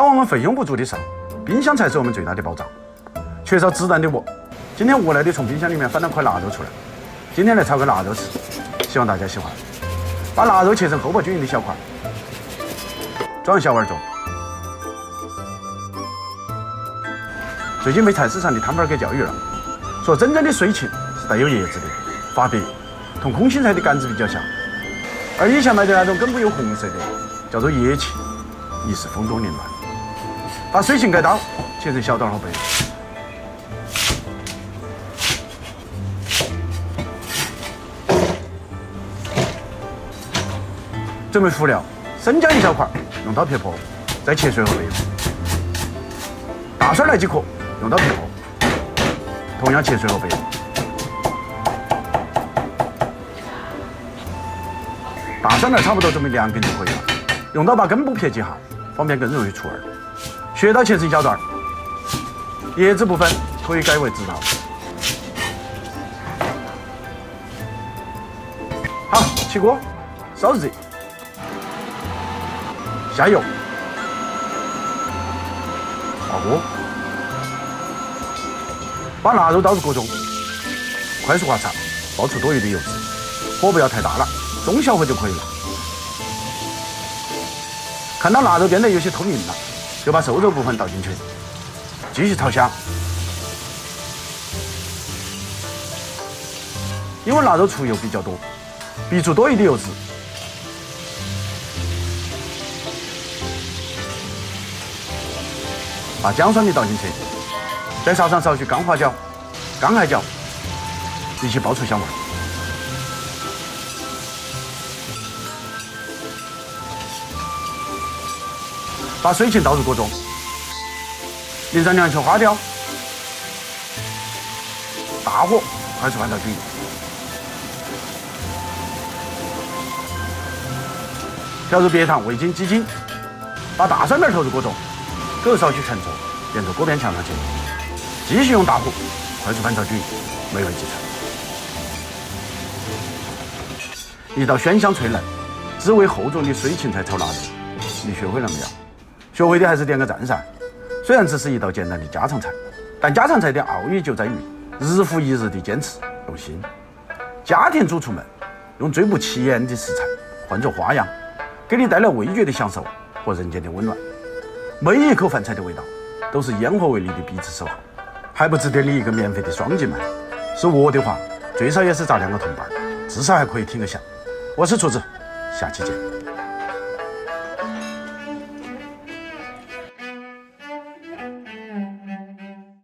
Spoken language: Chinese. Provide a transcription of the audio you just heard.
当我们费用不足的时候，冰箱才是我们最大的保障。缺少子弹的我，今天无奈地从冰箱里面翻了块腊肉出来。今天来炒个腊肉吃，希望大家喜欢。把腊肉切成厚薄均匀的小块，装小碗中。最近被菜市场的摊贩给教育了，说真正的水芹是带有叶子的，发白，同空心菜的杆子比较像。而以前卖的那种根部有红色的，叫做叶芹，亦是风中凌乱。把水芹改刀，切成小刀和备。准备辅料：生姜1小块，用刀撇破，再切碎和备用。大蒜来几颗，用刀撇破，同样切碎和备用。大蒜苗差不多准备2根就可以了，用刀把根部撇几下，方便更容易出味。血刀切成小段，叶子部分可以改为直刀。好，起锅，烧热。下油，爆锅，把腊肉倒入锅中，快速滑炒，爆出多余的油脂，火不要太大了，中小火就可以了。看到腊肉变得有些透明了，就把瘦肉部分倒进去，继续炒香。因为腊肉出油比较多，逼出多余的油脂。把姜蒜米倒进去，再撒上少许干花椒、干海椒，一起爆出香味。把水芹倒入锅中，淋上2球花雕，大火快速翻炒均匀。调入别糖、味精、鸡精，把大蒜苗投入锅中。各少许陈醋，沿着锅边炝上去，继续用大火快速翻炒均匀，美味即成。一道鲜香脆嫩、滋味厚重的水芹菜炒腊肉，你学会了没有？学会的还是点个赞噻！虽然只是一道简单的家常菜，但家常菜的奥义就在于日复一日的坚持用心。家庭主厨们用最不起眼的食材，换着花样，给你带来味觉的享受和人间的温暖。每一口饭菜的味道，都是烟火为你的彼此守候，还不值得你一个免费的双击吗？是我的话，最少也是砸2个铜板，至少还可以听个响。我是厨子，下期见。